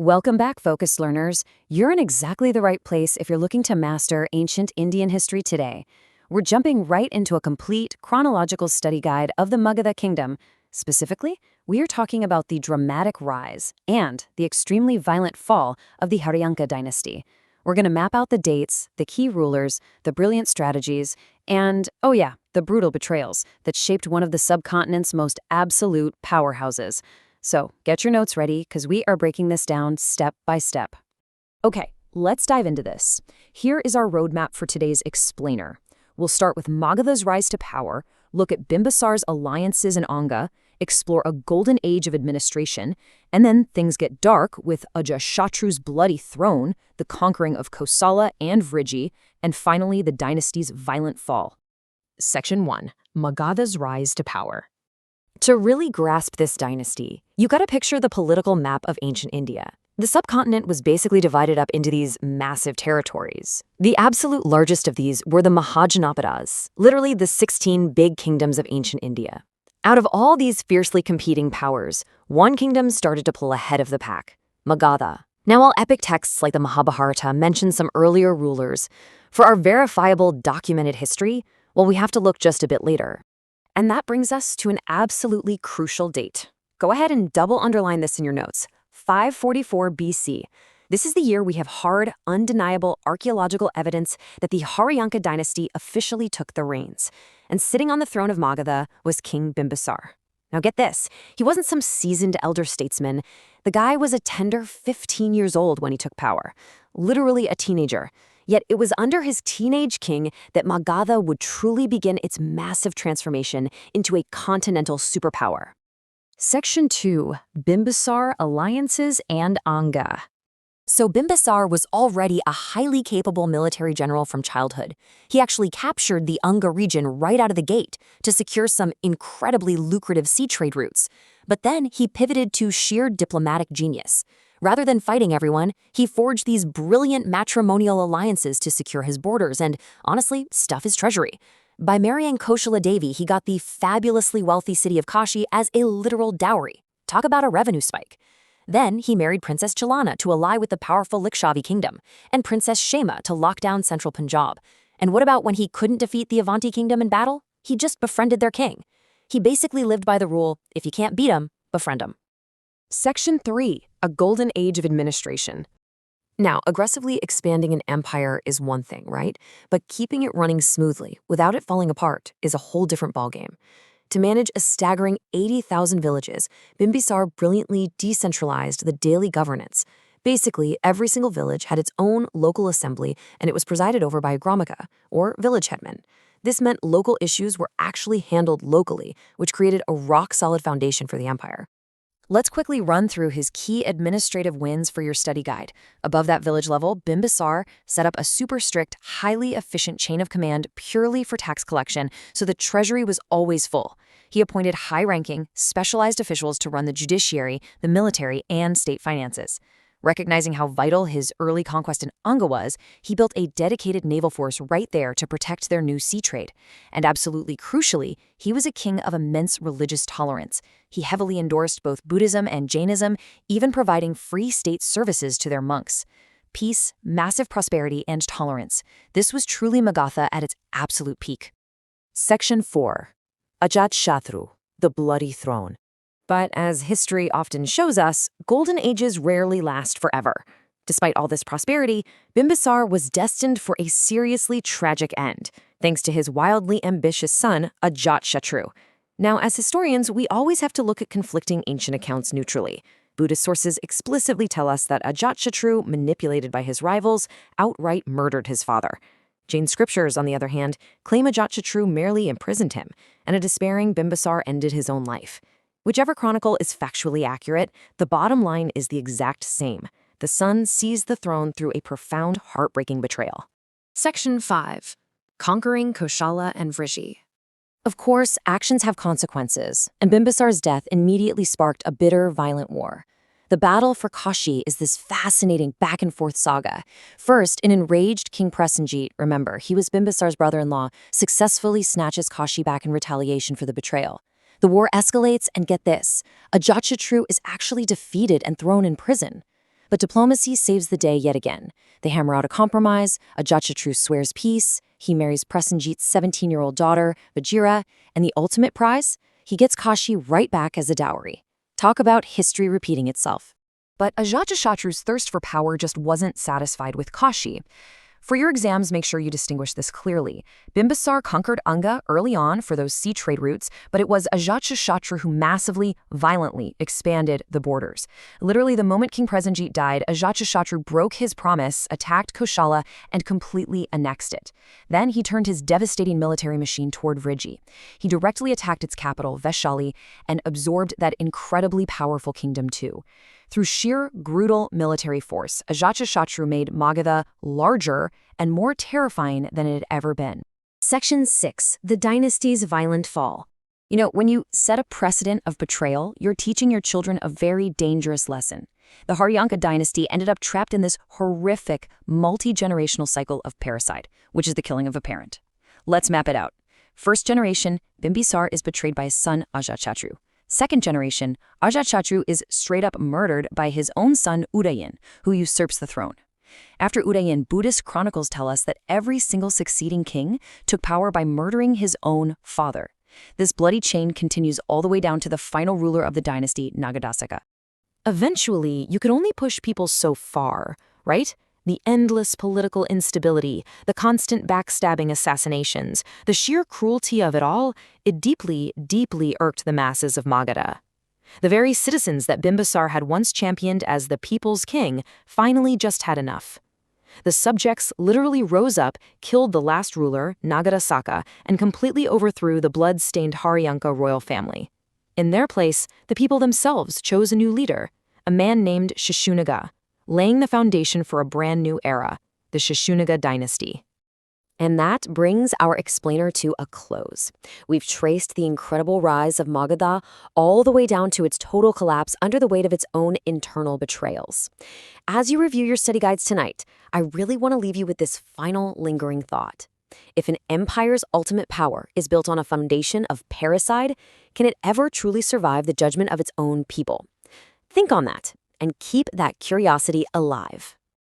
Welcome back, focused learners. You're in exactly the right place if you're looking to master ancient Indian history today. We're jumping right into a complete chronological study guide of the Magadha kingdom. Specifically, we are talking about the dramatic rise and the extremely violent fall of the Haryanka Dynasty. We're going to map out the dates, the key rulers, the brilliant strategies, and, oh yeah, the brutal betrayals that shaped one of the subcontinent's most absolute powerhouses. So get your notes ready, because we are breaking this down step by step. Okay, let's dive into this. Here is our roadmap for today's explainer. We'll start with Magadha's rise to power, look at Bimbisara's alliances in Anga, explore a golden age of administration, and then things get dark with Ajatashatru's bloody throne, the conquering of Koshala and Vrijji, and finally the dynasty's violent fall. Section 1. Magadha's rise to power. To really grasp this dynasty, you gotta picture the political map of ancient India. The subcontinent was basically divided up into these massive territories. The absolute largest of these were the Mahajanapadas, literally the 16 big kingdoms of ancient India. Out of all these fiercely competing powers, one kingdom started to pull ahead of the pack: Magadha. Now, while epic texts like the Mahabharata mention some earlier rulers, for our verifiable documented history, well, we have to look just a bit later. And that brings us to an absolutely crucial date. Go ahead and double underline this in your notes. 544 BC. This is the year we have hard, undeniable archaeological evidence that the Haryanka dynasty officially took the reins. And sitting on the throne of Magadha was King Bimbisara. Now get this, he wasn't some seasoned elder statesman. The guy was a tender 15 years old when he took power. Literally a teenager. Yet it was under his teenage king that Magadha would truly begin its massive transformation into a continental superpower. Section 2. Bimbisara Alliances and Anga. So Bimbisara was already a highly capable military general from childhood. He actually captured the Anga region right out of the gate to secure some incredibly lucrative sea trade routes. But then he pivoted to sheer diplomatic genius. Rather than fighting everyone, he forged these brilliant matrimonial alliances to secure his borders and, honestly, stuff his treasury. By marrying Koshala Devi, he got the fabulously wealthy city of Kashi as a literal dowry. Talk about a revenue spike. Then he married Princess Chalana to ally with the powerful Likshavi kingdom, and Princess Shema to lock down central Punjab. And what about when he couldn't defeat the Avanti kingdom in battle? He just befriended their king. He basically lived by the rule, if you can't beat him, befriend him. Section 3. A golden age of administration. Now, aggressively expanding an empire is one thing, right? But keeping it running smoothly, without it falling apart, is a whole different ballgame. To manage a staggering 80,000 villages, Bimbisara brilliantly decentralized the daily governance. Basically, every single village had its own local assembly, and it was presided over by a gramika, or village headman. This meant local issues were actually handled locally, which created a rock-solid foundation for the empire. Let's quickly run through his key administrative wins for your study guide. Above that village level, Bimbisara set up a super strict, highly efficient chain of command purely for tax collection, so the treasury was always full. He appointed high-ranking, specialized officials to run the judiciary, the military, and state finances. Recognizing how vital his early conquest in Anga was, he built a dedicated naval force right there to protect their new sea trade. And absolutely crucially, he was a king of immense religious tolerance. He heavily endorsed both Buddhism and Jainism, even providing free state services to their monks. Peace, massive prosperity, and tolerance. This was truly Magadha at its absolute peak. Section 4. Ajatashatru, the bloody throne. But as history often shows us, golden ages rarely last forever. Despite all this prosperity, Bimbisara was destined for a seriously tragic end, thanks to his wildly ambitious son, Ajatashatru. Now, as historians, we always have to look at conflicting ancient accounts neutrally. Buddhist sources explicitly tell us that Ajatashatru, manipulated by his rivals, outright murdered his father. Jain scriptures, on the other hand, claim Ajatashatru merely imprisoned him, and a despairing Bimbisara ended his own life. Whichever chronicle is factually accurate, the bottom line is the exact same. The son seized the throne through a profound, heartbreaking betrayal. Section 5. Conquering Koshala and Vrijji. Of course, actions have consequences, and Bimbisara's death immediately sparked a bitter, violent war. The battle for Kashi is this fascinating back-and-forth saga. First, an enraged King Prasenjit, remember, he was Bimbisara's brother-in-law, successfully snatches Kashi back in retaliation for the betrayal. The war escalates, and get this, Ajatashatru is actually defeated and thrown in prison. But diplomacy saves the day yet again. They hammer out a compromise, Ajatashatru swears peace, he marries Prasenjit's 17-year-old daughter, Vajira, and the ultimate prize? He gets Kashi right back as a dowry. Talk about history repeating itself. But Ajatashatru's thirst for power just wasn't satisfied with Kashi. For your exams, make sure you distinguish this clearly. Bimbisara conquered Anga early on for those sea trade routes, but it was Ajatashatru who massively, violently expanded the borders. Literally, the moment King Prasenjit died, Ajatashatru broke his promise, attacked Koshala, and completely annexed it. Then he turned his devastating military machine toward Vrijji. He directly attacked its capital, Vaishali, and absorbed that incredibly powerful kingdom too. Through sheer, brutal military force, Ajatashatru made Magadha larger and more terrifying than it had ever been. Section 6. The Dynasty's Violent Fall. When you set a precedent of betrayal, you're teaching your children a very dangerous lesson. The Haryanka Dynasty ended up trapped in this horrific, multi-generational cycle of parricide, which is the killing of a parent. Let's map it out. First generation, Bimbisara is betrayed by his son Ajatashatru. Second generation, Ajatashatru is straight up murdered by his own son Udayin, who usurps the throne. After Udayin, Buddhist chronicles tell us that every single succeeding king took power by murdering his own father. This bloody chain continues all the way down to the final ruler of the dynasty, Nagadasaka. Eventually, you could only push people so far, right? The endless political instability, the constant backstabbing assassinations, the sheer cruelty of it all, it deeply, deeply irked the masses of Magadha. The very citizens that Bimbisara had once championed as the people's king finally just had enough. The subjects literally rose up, killed the last ruler, Nagadasaka, and completely overthrew the blood-stained Haryanka royal family. In their place, the people themselves chose a new leader, a man named Shishunaga, laying the foundation for a brand new era, the Shishunaga Dynasty. And that brings our explainer to a close. We've traced the incredible rise of Magadha all the way down to its total collapse under the weight of its own internal betrayals. As you review your study guides tonight, I really want to leave you with this final lingering thought. If an empire's ultimate power is built on a foundation of parricide, can it ever truly survive the judgment of its own people? Think on that and keep that curiosity alive.